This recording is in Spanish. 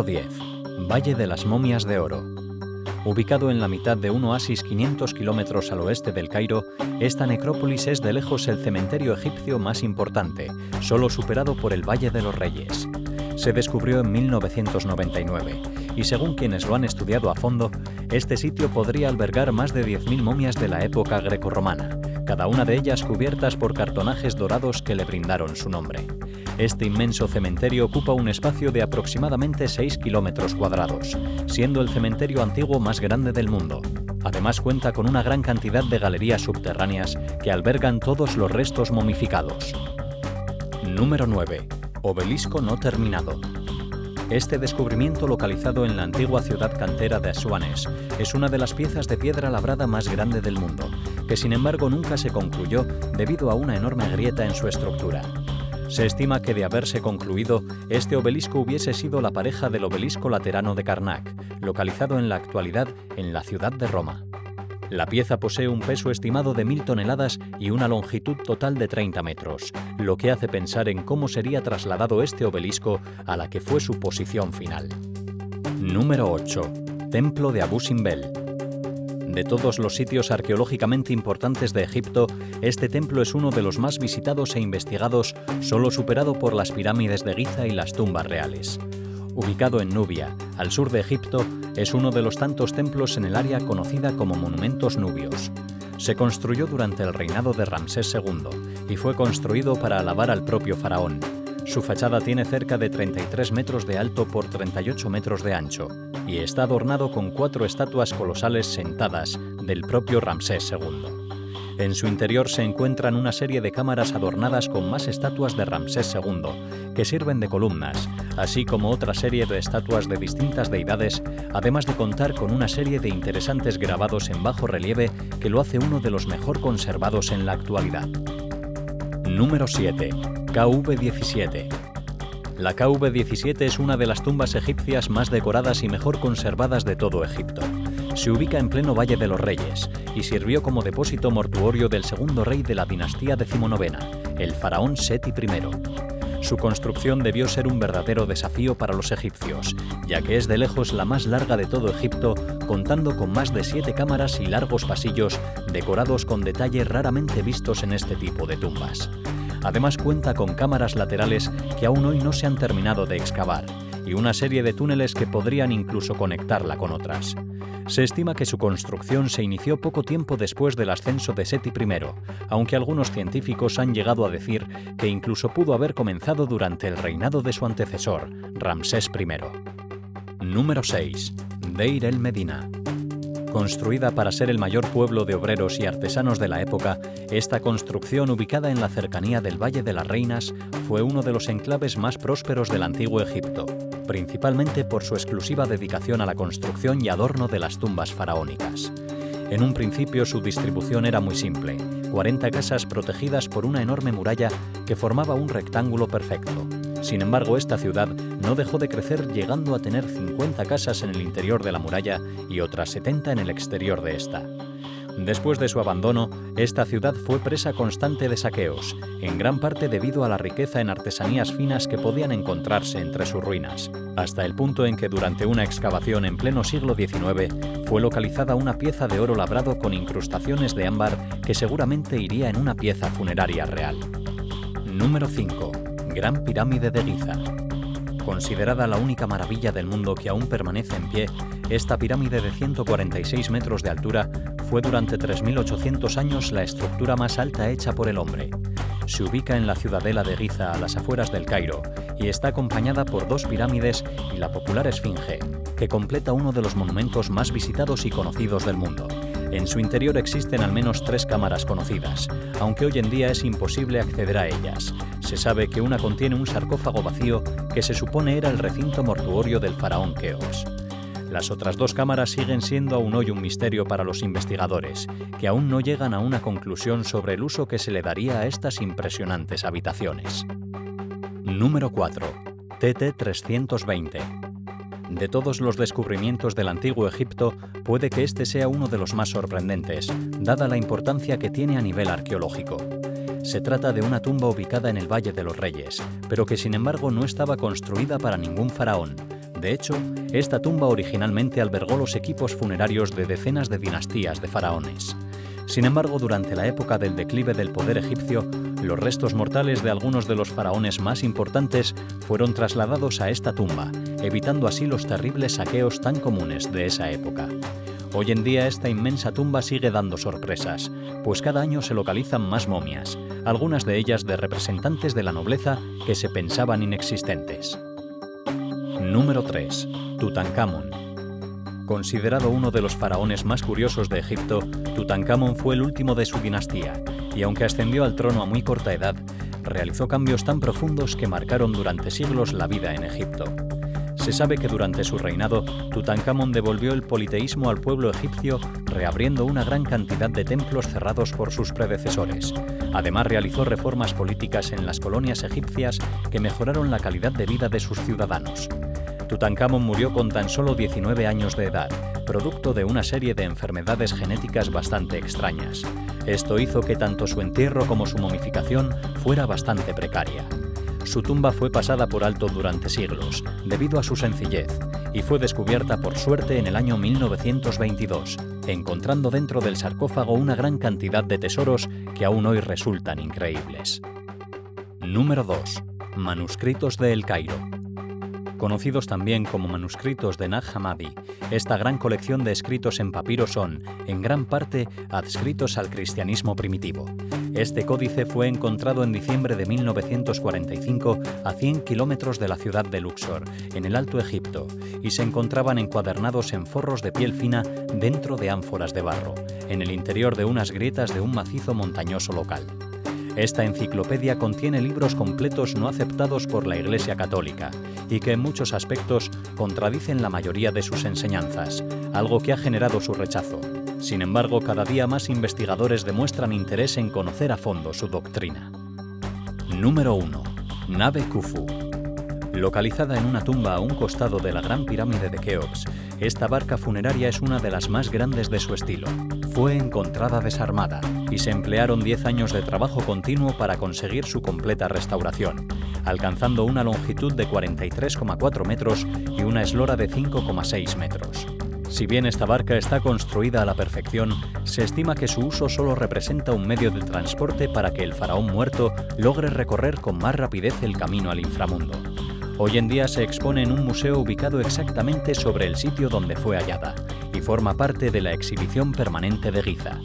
10. Valle de las Momias de Oro. Ubicado en la mitad de un oasis 500 kilómetros al oeste del Cairo, esta necrópolis es de lejos el cementerio egipcio más importante, solo superado por el Valle de los Reyes. Se descubrió en 1999 y según quienes lo han estudiado a fondo, este sitio podría albergar más de 10.000 momias de la época grecorromana, cada una de ellas cubiertas por cartonajes dorados que le brindaron su nombre. Este inmenso cementerio ocupa un espacio de aproximadamente 6 kilómetros cuadrados, siendo el cementerio antiguo más grande del mundo. Además cuenta con una gran cantidad de galerías subterráneas que albergan todos los restos momificados. Número 9. Obelisco no terminado. Este descubrimiento, localizado en la antigua ciudad cantera de Asuanes, es una de las piezas de piedra labrada más grande del mundo, que sin embargo nunca se concluyó debido a una enorme grieta en su estructura. Se estima que de haberse concluido, este obelisco hubiese sido la pareja del obelisco laterano de Karnak, localizado en la actualidad en la ciudad de Roma. La pieza posee un peso estimado de 1.000 toneladas y una longitud total de 30 metros, lo que hace pensar en cómo sería trasladado este obelisco a la que fue su posición final. Número 8. Templo de Abu Simbel. De todos los sitios arqueológicamente importantes de Egipto, este templo es uno de los más visitados e investigados, solo superado por las pirámides de Giza y las tumbas reales. Ubicado en Nubia, al sur de Egipto, es uno de los tantos templos en el área conocida como Monumentos Nubios. Se construyó durante el reinado de Ramsés II y fue construido para alabar al propio faraón. Su fachada tiene cerca de 33 metros de alto por 38 metros de ancho y está adornado con 4 estatuas colosales sentadas del propio Ramsés II. En su interior se encuentran una serie de cámaras adornadas con más estatuas de Ramsés II, que sirven de columnas, así como otra serie de estatuas de distintas deidades, además de contar con una serie de interesantes grabados en bajo relieve que lo hace uno de los mejor conservados en la actualidad. Número 7. KV-17. La KV-17 es una de las tumbas egipcias más decoradas y mejor conservadas de todo Egipto. Se ubica en pleno Valle de los Reyes y sirvió como depósito mortuorio del segundo rey de la dinastía decimonovena, el faraón Seti I. Su construcción debió ser un verdadero desafío para los egipcios, ya que es de lejos la más larga de todo Egipto, contando con más de 7 cámaras y largos pasillos decorados con detalles raramente vistos en este tipo de tumbas. Además cuenta con cámaras laterales que aún hoy no se han terminado de excavar y una serie de túneles que podrían incluso conectarla con otras. Se estima que su construcción se inició poco tiempo después del ascenso de Seti I, aunque algunos científicos han llegado a decir que incluso pudo haber comenzado durante el reinado de su antecesor, Ramsés I. Número 6. Deir el-Medina. Construida para ser el mayor pueblo de obreros y artesanos de la época, esta construcción, ubicada en la cercanía del Valle de las Reinas, fue uno de los enclaves más prósperos del antiguo Egipto, principalmente por su exclusiva dedicación a la construcción y adorno de las tumbas faraónicas. En un principio su distribución era muy simple, 40 casas protegidas por una enorme muralla que formaba un rectángulo perfecto. Sin embargo, esta ciudad no dejó de crecer, llegando a tener 50 casas en el interior de la muralla y otras 70 en el exterior de esta. Después de su abandono, esta ciudad fue presa constante de saqueos, en gran parte debido a la riqueza en artesanías finas que podían encontrarse entre sus ruinas, hasta el punto en que durante una excavación en pleno siglo XIX fue localizada una pieza de oro labrado con incrustaciones de ámbar que seguramente iría en una pieza funeraria real. Número 5. Gran Pirámide de Giza. Considerada la única maravilla del mundo que aún permanece en pie, esta pirámide de 146 metros de altura fue durante 3.800 años la estructura más alta hecha por el hombre. Se ubica en la ciudadela de Giza, a las afueras del Cairo, y está acompañada por 2 pirámides y la popular Esfinge, que completa uno de los monumentos más visitados y conocidos del mundo. En su interior existen al menos 3 cámaras conocidas, aunque hoy en día es imposible acceder a ellas. Se sabe que una contiene un sarcófago vacío que se supone era el recinto mortuorio del faraón Keops. Las otras 2 cámaras siguen siendo aún hoy un misterio para los investigadores, que aún no llegan a una conclusión sobre el uso que se le daría a estas impresionantes habitaciones. Número 4. TT-320. De todos los descubrimientos del antiguo Egipto, puede que este sea uno de los más sorprendentes, dada la importancia que tiene a nivel arqueológico. Se trata de una tumba ubicada en el Valle de los Reyes, pero que sin embargo no estaba construida para ningún faraón. De hecho, esta tumba originalmente albergó los equipos funerarios de decenas de dinastías de faraones. Sin embargo, durante la época del declive del poder egipcio, los restos mortales de algunos de los faraones más importantes fueron trasladados a esta tumba, evitando así los terribles saqueos tan comunes de esa época. Hoy en día esta inmensa tumba sigue dando sorpresas, pues cada año se localizan más momias, algunas de ellas de representantes de la nobleza que se pensaban inexistentes. Número 3. Tutankamón. Considerado uno de los faraones más curiosos de Egipto, Tutankamón fue el último de su dinastía, y aunque ascendió al trono a muy corta edad, realizó cambios tan profundos que marcaron durante siglos la vida en Egipto. Se sabe que durante su reinado, Tutankamón devolvió el politeísmo al pueblo egipcio, reabriendo una gran cantidad de templos cerrados por sus predecesores. Además, realizó reformas políticas en las colonias egipcias que mejoraron la calidad de vida de sus ciudadanos. Tutankamón murió con tan solo 19 años de edad, producto de una serie de enfermedades genéticas bastante extrañas. Esto hizo que tanto su entierro como su momificación fuera bastante precaria. Su tumba fue pasada por alto durante siglos, debido a su sencillez, y fue descubierta por suerte en el año 1922, encontrando dentro del sarcófago una gran cantidad de tesoros que aún hoy resultan increíbles. Número 2. Manuscritos de El Cairo. Conocidos también como manuscritos de Nag Hammadi, esta gran colección de escritos en papiro son, en gran parte, adscritos al cristianismo primitivo. Este códice fue encontrado en diciembre de 1945 a 100 kilómetros de la ciudad de Luxor, en el Alto Egipto, y se encontraban encuadernados en forros de piel fina dentro de ánforas de barro, en el interior de unas grietas de un macizo montañoso local. Esta enciclopedia contiene libros completos no aceptados por la Iglesia Católica y que en muchos aspectos contradicen la mayoría de sus enseñanzas, algo que ha generado su rechazo. Sin embargo, cada día más investigadores demuestran interés en conocer a fondo su doctrina. Número 1. Nave Khufu. Localizada en una tumba a un costado de la Gran Pirámide de Keops, esta barca funeraria es una de las más grandes de su estilo. Fue encontrada desarmada y se emplearon 10 años de trabajo continuo para conseguir su completa restauración, alcanzando una longitud de 43,4 metros y una eslora de 5,6 metros. Si bien esta barca está construida a la perfección, se estima que su uso solo representa un medio de transporte para que el faraón muerto logre recorrer con más rapidez el camino al inframundo. Hoy en día se expone en un museo ubicado exactamente sobre el sitio donde fue hallada y forma parte de la exhibición permanente de Giza.